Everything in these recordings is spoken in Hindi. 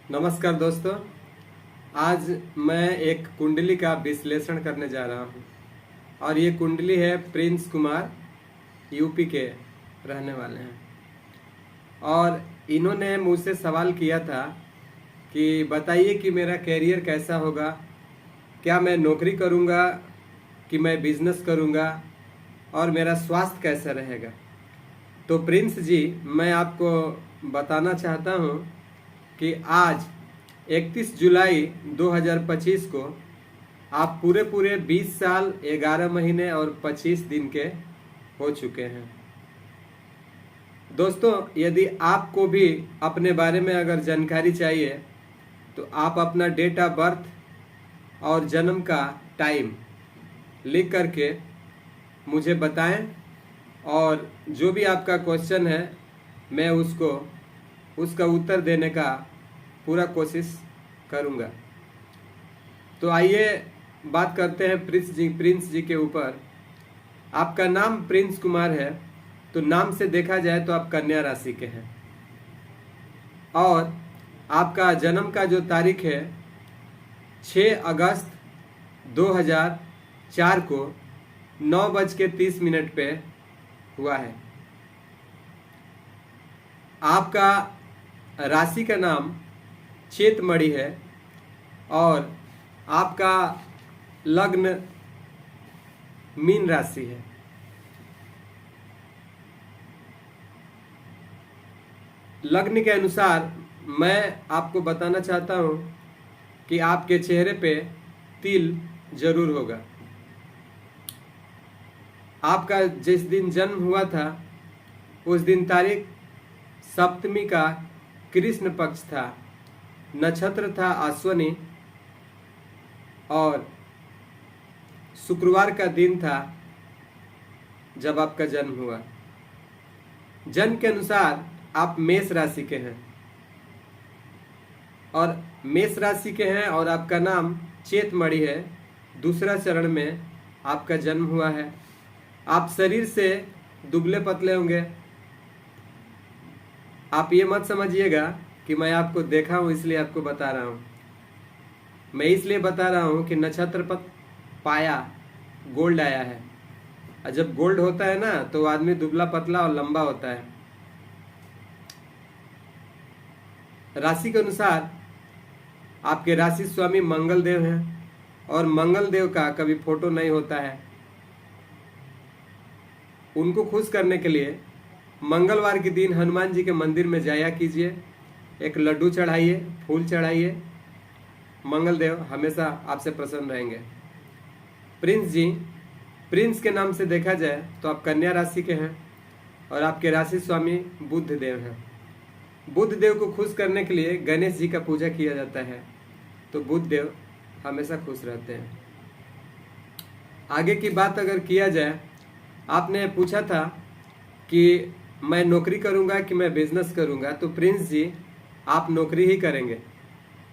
नमस्कार दोस्तों। आज मैं एक कुंडली का विश्लेषण करने जा रहा हूँ और ये कुंडली है प्रिंस कुमार, यूपी के रहने वाले हैं। और इन्होंने मुझसे सवाल किया था कि बताइए कि मेरा कैरियर कैसा होगा, क्या मैं नौकरी करूँगा कि मैं बिजनेस करूँगा और मेरा स्वास्थ्य कैसा रहेगा। तो प्रिंस जी, मैं आपको बताना चाहता हूँ कि आज 31 जुलाई 2025 को आप पूरे 20 साल 11 महीने और 25 दिन के हो चुके हैं। दोस्तों, यदि आपको भी अपने बारे में अगर जानकारी चाहिए तो आप अपना डेट ऑफ बर्थ और जन्म का टाइम लिख करके मुझे बताएं और जो भी आपका क्वेश्चन है मैं उसका उत्तर देने का पूरा कोशिश करूंगा। तो आइए बात करते हैं प्रिंस जी के ऊपर। आपका नाम प्रिंस कुमार है, तो नाम से देखा जाए तो आप कन्या राशि के हैं और आपका जन्म का जो तारीख है 6 अगस्त 2004 को 9:30 पे हुआ है। आपका राशि का नाम चेतमणि है और आपका लग्न मीन राशि है। लग्न के अनुसार मैं आपको बताना चाहता हूं कि आपके चेहरे पे तिल जरूर होगा। आपका जिस दिन जन्म हुआ था उस दिन तारीख सप्तमी का कृष्ण पक्ष था, नक्षत्र था अश्वनी और शुक्रवार का दिन था जब आपका जन्म हुआ। जन्म के अनुसार आप मेष राशि के हैं और आपका नाम चेतमणि है। दूसरा चरण में आपका जन्म हुआ है। आप शरीर से दुबले पतले होंगे। आप ये मत समझिएगा कि मैं आपको देखा हूं इसलिए आपको बता रहा हूं। मैं इसलिए बता रहा हूं कि नक्षत्र पर पाया गोल्ड आया है और जब गोल्ड होता है ना तो आदमी दुबला पतला और लंबा होता है। राशि के अनुसार आपके राशि स्वामी मंगल देव हैं और मंगल देव का कभी फोटो नहीं होता है। उनको खुश करने के लिए मंगलवार के दिन हनुमान जी के मंदिर में जाया कीजिए, एक लड्डू चढ़ाइए, फूल चढ़ाइए। मंगल देव हमेशा आपसे प्रसन्न रहेंगे। प्रिंस जी, प्रिंस के नाम से देखा जाए तो आप कन्या राशि के हैं और आपके राशि स्वामी बुध देव हैं। बुध देव को खुश करने के लिए गणेश जी का पूजा किया जाता है, तो बुध देव हमेशा खुश रहते हैं। आगे की बात अगर किया जाए, आपने पूछा था कि मैं नौकरी करूंगा कि मैं बिजनेस करूंगा। तो प्रिंस जी, आप नौकरी ही करेंगे,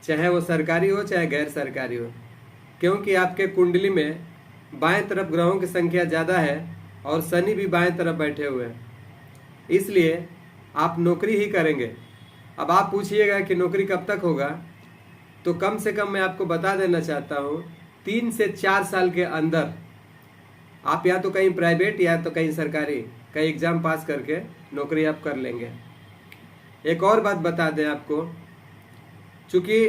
चाहे वो सरकारी हो चाहे गैर सरकारी हो, क्योंकि आपके कुंडली में बाएं तरफ ग्रहों की संख्या ज़्यादा है और शनि भी बाएं तरफ बैठे हुए हैं, इसलिए आप नौकरी ही करेंगे। अब आप पूछिएगा कि नौकरी कब तक होगा, तो कम से कम मैं आपको बता देना चाहता हूँ 3 से 4 साल के अंदर आप या तो कहीं प्राइवेट या तो कहीं सरकारी का एग्जाम पास करके नौकरी आप कर लेंगे। एक और बात बता दें आपको, चूंकि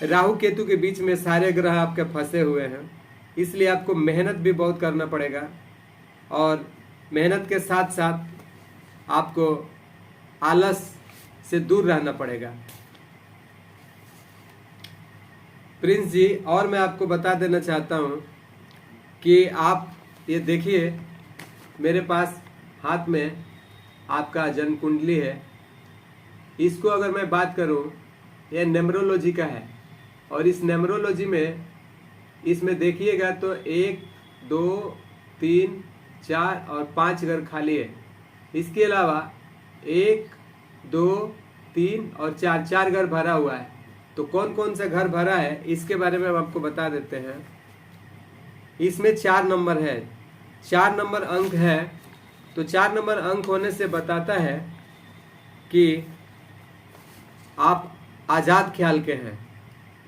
राहु केतु के बीच में सारे ग्रह आपके फंसे हुए हैं, इसलिए आपको मेहनत भी बहुत करना पड़ेगा और मेहनत के साथ साथ आपको आलस से दूर रहना पड़ेगा। प्रिंस जी, और मैं आपको बता देना चाहता हूँ कि आप ये देखिए, मेरे पास हाथ में आपका जन्म कुंडली है। इसको अगर मैं बात करूं, यह न्यूमरोलॉजी का है और इस न्यूमरोलॉजी में इसमें देखिएगा तो 1 2 3 4 और 5 घर खाली है। इसके अलावा 1 2 3 और 4 घर भरा हुआ है। तो कौन कौन सा घर भरा है इसके बारे में हम आपको बता देते हैं। इसमें 4 नंबर है, 4 नंबर अंक है। तो 4 नंबर अंक होने से बताता है कि आप आज़ाद ख्याल के हैं।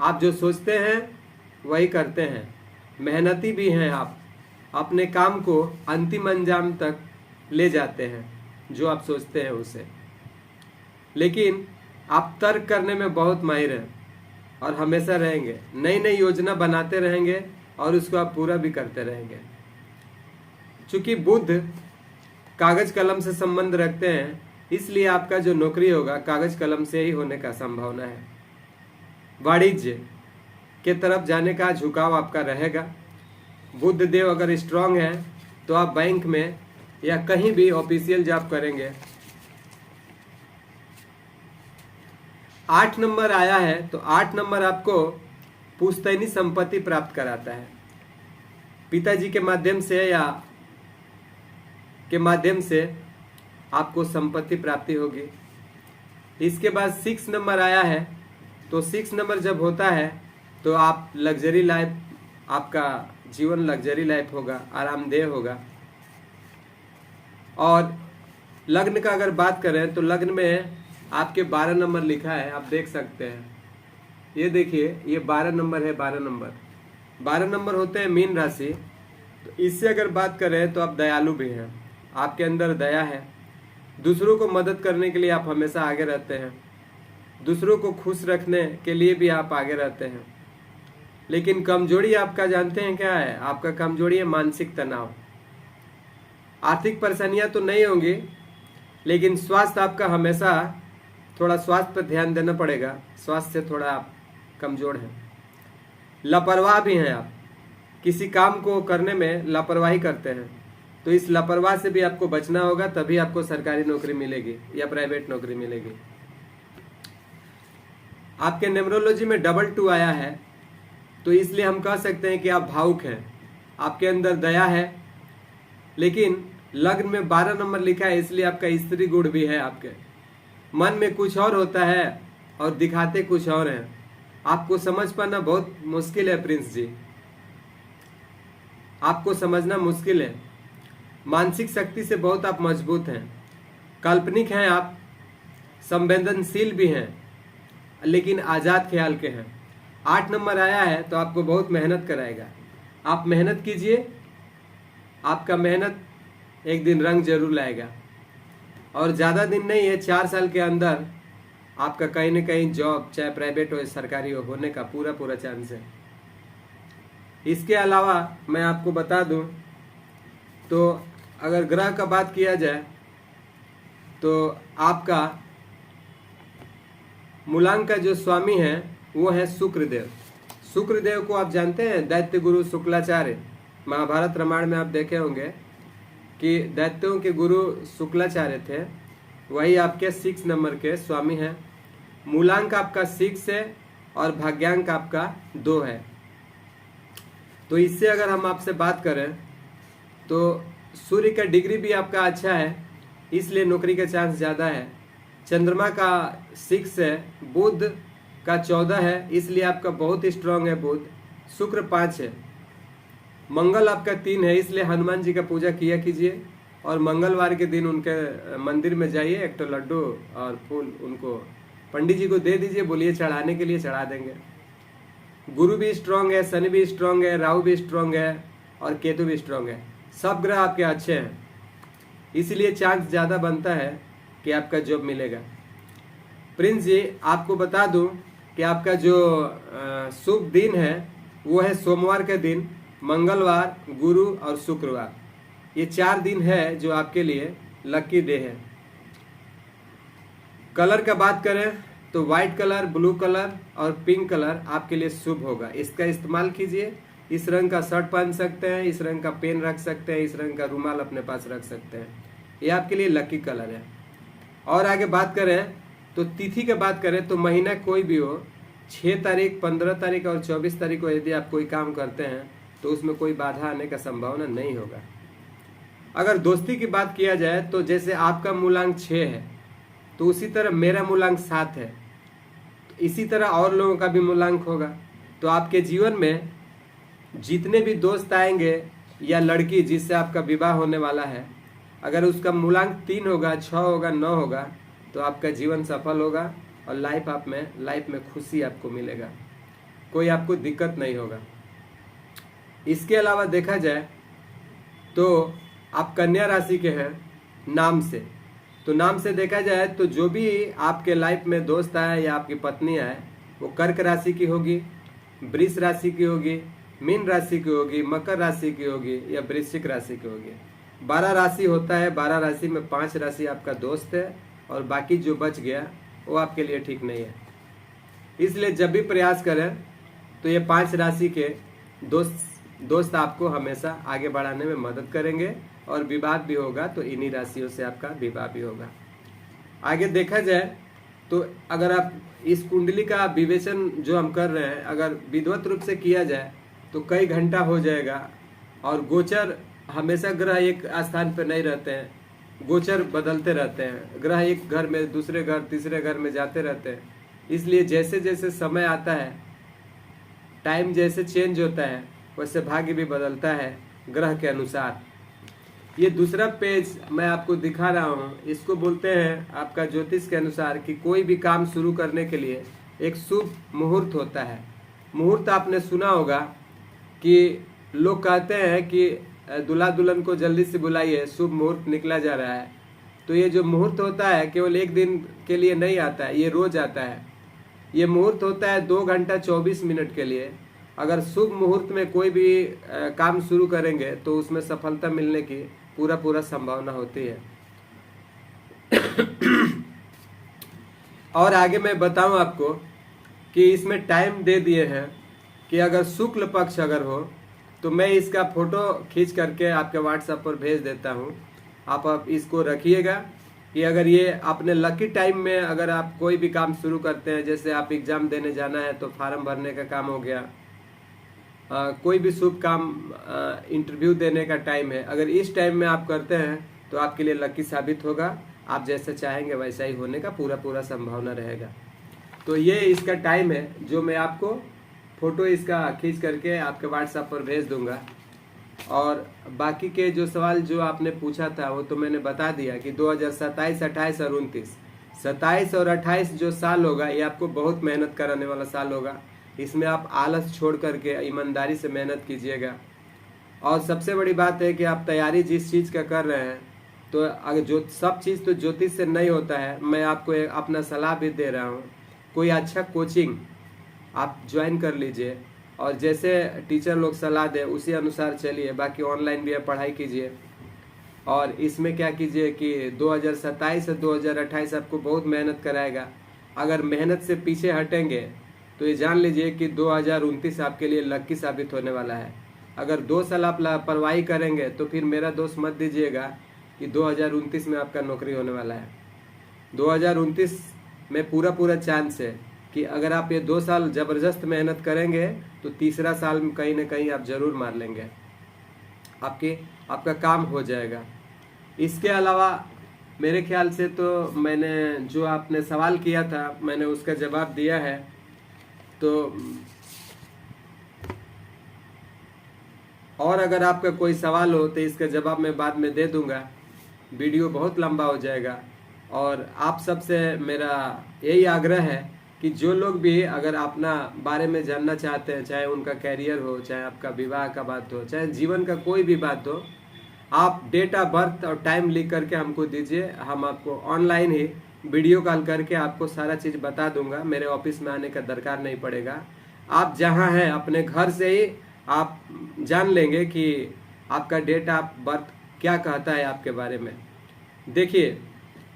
आप जो सोचते हैं वही करते हैं, मेहनती भी हैं। आप अपने काम को अंतिम अंजाम तक ले जाते हैं जो आप सोचते हैं उसे। लेकिन आप तर्क करने में बहुत माहिर हैं और हमेशा रहेंगे, नई नई योजना बनाते रहेंगे और उसको आप पूरा भी करते रहेंगे। चूंकि बुध कागज कलम से संबंध रखते हैं, इसलिए आपका जो नौकरी होगा कागज कलम से ही होने का संभावना है। वाणिज्य के तरफ जाने का झुकाव आपका रहेगा। बुध देव अगर स्ट्रांग है तो आप बैंक में या कहीं भी ऑफिशियल जॉब करेंगे। 8 नंबर आया है तो 8 नंबर आपको पुश्तैनी संपत्ति प्राप्त कराता है। पिताजी के माध्यम से या के माध्यम से आपको संपत्ति प्राप्ति होगी। इसके बाद 6 नंबर आया है तो 6 नंबर जब होता है तो आप लग्जरी लाइफ, आपका जीवन लग्जरी लाइफ होगा, आरामदेह होगा। और लग्न का अगर बात करें तो लग्न में आपके 12 नंबर लिखा है, आप देख सकते हैं। ये देखिए, ये 12 नंबर है। 12 नंबर होते हैं मीन राशि। तो इससे अगर बात करें तो आप दयालु भी हैं, आपके अंदर दया है। दूसरों को मदद करने के लिए आप हमेशा आगे रहते हैं, दूसरों को खुश रखने के लिए भी आप आगे रहते हैं। लेकिन कमजोरी आपका जानते हैं क्या है? आपका कमजोरी है मानसिक तनाव। आर्थिक परेशानियां तो नहीं होंगी, लेकिन स्वास्थ्य आपका हमेशा थोड़ा स्वास्थ्य पर ध्यान देना पड़ेगा। स्वास्थ्य से थोड़ा आप कमजोर हैं। लापरवाह भी हैं आप, किसी काम को करने में लापरवाही करते हैं। तो इस लापरवाह से भी आपको बचना होगा, तभी आपको सरकारी नौकरी मिलेगी या प्राइवेट नौकरी मिलेगी। आपके न्यूमरोलॉजी में 22 आया है तो इसलिए हम कह सकते हैं कि आप भावुक हैं, आपके अंदर दया है। लेकिन लग्न में 12 नंबर लिखा है, इसलिए आपका स्त्री गुण भी है। आपके मन में कुछ और होता है और दिखाते कुछ और हैं। आपको समझ पाना बहुत मुश्किल है प्रिंस जी, आपको समझना मुश्किल है। मानसिक शक्ति से बहुत आप मजबूत हैं, काल्पनिक हैं आप, संवेदनशील भी हैं, लेकिन आज़ाद ख्याल के हैं। 8 नंबर आया है तो आपको बहुत मेहनत कराएगा। आप मेहनत कीजिए, आपका मेहनत एक दिन रंग जरूर लाएगा। और ज़्यादा दिन नहीं है, 4 साल के अंदर आपका कहीं न कहीं जॉब, चाहे प्राइवेट हो सरकारी हो, होने का पूरा चांस है। इसके अलावा मैं आपको बता दूं तो अगर ग्रह का बात किया जाए तो आपका मूलांक का जो स्वामी है वो है शुक्रदेव। शुक्रदेव को आप जानते हैं, दैत्य गुरु शुक्लाचार्य। महाभारत रामायण में आप देखे होंगे कि दैत्यों के गुरु शुक्लाचार्य थे, वही आपके 6 नंबर के स्वामी हैं। मूलांक आपका 6 है और भाग्यांक आपका 2 है। तो इससे अगर हम आपसे बात करें तो सूर्य का डिग्री भी आपका अच्छा है, इसलिए नौकरी का चांस ज़्यादा है। चंद्रमा का 6 है, बुध का 14 है, इसलिए आपका बहुत स्ट्रांग है बुध। शुक्र 5 है, मंगल आपका 3 है, इसलिए हनुमान जी का पूजा किया कीजिए। और मंगलवार के दिन उनके मंदिर में जाइए, एक तो लड्डू और फूल उनको पंडित जी को दे दीजिए, बोलिए चढ़ाने के लिए, चढ़ा देंगे। गुरु भी स्ट्रांग है, शनि भी स्ट्रांग है, राहु भी स्ट्रांग है और केतु भी स्ट्रांग है। सब ग्रह आपके अच्छे हैं, इसीलिए चांस ज़्यादा बनता है कि आपका जॉब मिलेगा। प्रिंस जी आपको बता दूं कि आपका जो शुभ दिन है वो है सोमवार का दिन, मंगलवार, गुरु और शुक्रवार। ये 4 दिन है जो आपके लिए लकी डे है। कलर का बात करें तो व्हाइट कलर, ब्लू कलर और पिंक कलर आपके लिए शुभ होगा। इसका इस्तेमाल कीजिए। इस रंग का शर्ट पहन सकते हैं, इस रंग का पेन रख सकते हैं, इस रंग का रुमाल अपने पास रख सकते हैं। ये आपके लिए लकी कलर है। और आगे बात करें तो तिथि की बात करें तो महीना कोई भी हो, 6 तारीख, 15 तारीख और 24 तारीख को यदि आप कोई काम करते हैं तो उसमें कोई बाधा आने का संभावना नहीं होगा। अगर दोस्ती की बात किया जाए तो जैसे आपका मूलांक 6 है तो उसी तरह मेरा मूलांक 7 है, तो इसी तरह और लोगों का भी मूलांक होगा। तो आपके जीवन में जितने भी दोस्त आएंगे या लड़की जिससे आपका विवाह होने वाला है, अगर उसका मूलांक 3 होगा, 6 होगा, 9 होगा तो आपका जीवन सफल होगा और लाइफ में खुशी आपको मिलेगा, कोई आपको दिक्कत नहीं होगा। इसके अलावा देखा जाए तो आप कन्या राशि के हैं नाम से, तो नाम से देखा जाए तो जो भी आपके लाइफ में दोस्त आए या आपकी पत्नी आए वो कर्क राशि की होगी, वृष राशि की होगी, मीन राशि की होगी, मकर राशि की होगी या वृश्चिक राशि की होगी। 12 राशि होता है, 12 राशि में 5 राशि आपका दोस्त है और बाकी जो बच गया वो आपके लिए ठीक नहीं है। इसलिए जब भी प्रयास करें तो ये 5 राशि के दोस्त आपको हमेशा आगे बढ़ाने में मदद करेंगे और विवाद भी होगा तो इन्हीं राशियों से आपका विवाह भी होगा। आगे देखा जाए तो अगर आप इस कुंडली का विवेचन जो हम कर रहे हैं अगर विधिवत रूप से किया जाए तो कई घंटा हो जाएगा। और गोचर हमेशा ग्रह एक स्थान पर नहीं रहते हैं, गोचर बदलते रहते हैं, ग्रह एक घर में दूसरे घर तीसरे घर में जाते रहते हैं। इसलिए जैसे जैसे समय आता है, टाइम जैसे चेंज होता है वैसे भाग्य भी बदलता है ग्रह के अनुसार। ये दूसरा पेज मैं आपको दिखा रहा हूँ, इसको बोलते हैं आपका ज्योतिष के अनुसार कि कोई भी काम शुरू करने के लिए एक शुभ मुहूर्त होता है। मुहूर्त आपने सुना होगा कि लोग कहते हैं कि दूल्हा दुल्हन को जल्दी से बुलाइए, शुभ मुहूर्त निकला जा रहा है। तो ये जो मुहूर्त होता है केवल एक दिन के लिए नहीं आता है, ये रोज आता है। ये मुहूर्त होता है 2 घंटा 24 मिनट के लिए। अगर शुभ मुहूर्त में कोई भी काम शुरू करेंगे तो उसमें सफलता मिलने की पूरा संभावना होती है। और आगे मैं बताऊं आपको कि इसमें टाइम दे दिए हैं कि अगर शुक्ल पक्ष अगर हो तो मैं इसका फोटो खींच करके आपके व्हाट्सएप पर भेज देता हूं। आप इसको रखिएगा कि अगर ये अपने लकी टाइम में अगर आप कोई भी काम शुरू करते हैं, जैसे आप एग्जाम देने जाना है तो फार्म भरने का काम हो गया, कोई भी शुभ काम, इंटरव्यू देने का टाइम है, अगर इस टाइम में आप करते हैं तो आपके लिए लकी साबित होगा। आप जैसे चाहेंगे वैसा ही होने का पूरा संभावना रहेगा। तो ये इसका टाइम है जो मैं आपको फोटो इसका खींच करके आपके व्हाट्सएप पर भेज दूंगा। और बाकी के जो सवाल जो आपने पूछा था वो तो मैंने बता दिया कि 2027, 28 और 29, 27 और 28 जो साल होगा ये आपको बहुत मेहनत कराने वाला साल होगा। इसमें आप आलस छोड़ करके ईमानदारी से मेहनत कीजिएगा। और सबसे बड़ी बात है कि आप तैयारी जिस चीज़ का कर रहे हैं तो अगर जो सब चीज़ तो ज्योतिष से नहीं होता है, मैं आपको अपना सलाह भी दे रहा हूँ, कोई अच्छा कोचिंग आप ज्वाइन कर लीजिए और जैसे टीचर लोग सलाह दे उसी अनुसार चलिए। बाकी ऑनलाइन भी आप पढ़ाई कीजिए। और इसमें क्या कीजिए कि 2027 से 2028 आपको बहुत मेहनत कराएगा। अगर मेहनत से पीछे हटेंगे तो ये जान लीजिए कि 2029 आपके लिए लकी साबित होने वाला है। अगर 2 साल आप लापरवाही करेंगे तो फिर मेरा दोस्त मत दीजिएगा कि 2029 में आपका नौकरी होने वाला है। 2029 में पूरा चांस है कि अगर आप ये 2 साल ज़बरदस्त मेहनत करेंगे तो तीसरा साल में कहीं ना कहीं आप ज़रूर मार लेंगे, आपका काम हो जाएगा। इसके अलावा मेरे ख्याल से तो मैंने जो आपने सवाल किया था मैंने उसका जवाब दिया है। तो और अगर आपका कोई सवाल हो तो इसका जवाब मैं बाद में दे दूंगा, वीडियो बहुत लंबा हो जाएगा। और आप सबसे मेरा यही आग्रह है कि जो लोग भी अगर अपना बारे में जानना चाहते हैं, चाहे उनका कैरियर हो, चाहे आपका विवाह का बात हो, चाहे जीवन का कोई भी बात हो, आप डेट ऑफ बर्थ और टाइम लिख करके हमको दीजिए। हम आपको ऑनलाइन ही वीडियो कॉल करके आपको सारा चीज़ बता दूंगा। मेरे ऑफिस में आने का दरकार नहीं पड़ेगा। आप जहां हैं अपने घर से ही आप जान लेंगे कि आपका डेट ऑफ बर्थ क्या कहता है आपके बारे में। देखिए,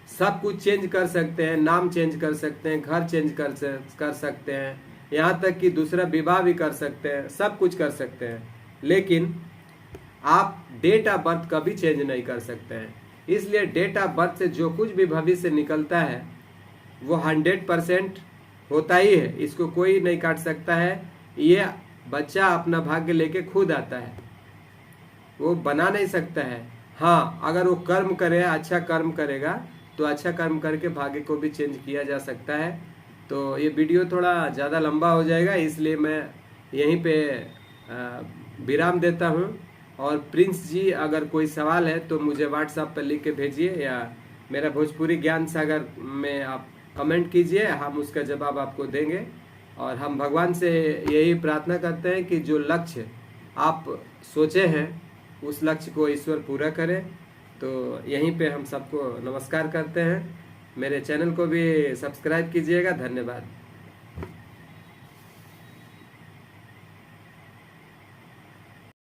सब कुछ चेंज कर सकते हैं, नाम चेंज कर सकते हैं, घर चेंज कर सकते हैं, यहाँ तक कि दूसरा विवाह भी कर सकते हैं, सब कुछ कर सकते हैं, लेकिन आप डेट ऑफ बर्थ कभी चेंज नहीं कर सकते हैं। इसलिए डेट ऑफ बर्थ से जो कुछ भी भविष्य निकलता है वो 100% होता ही है, इसको कोई नहीं काट सकता है। ये बच्चा अपना भाग्य लेके खुद आता है, वो बना नहीं सकता है। हाँ, अगर वो कर्म करे, अच्छा कर्म करेगा तो अच्छा कर्म करके भाग्य को भी चेंज किया जा सकता है। तो ये वीडियो थोड़ा ज़्यादा लंबा हो जाएगा, इसलिए मैं यहीं पे विराम देता हूँ। और प्रिंस जी, अगर कोई सवाल है तो मुझे व्हाट्सएप पर लिख के भेजिए या मेरा भोजपुरी ज्ञान सागर में आप कमेंट कीजिए, हम उसका जवाब आपको देंगे। और हम भगवान से यही प्रार्थना करते हैं कि जो लक्ष्य आप सोचे हैं उस लक्ष्य को ईश्वर पूरा करे। तो यहीं पे हम सबको नमस्कार करते हैं। मेरे चैनल को भी सब्सक्राइब कीजिएगा। धन्यवाद।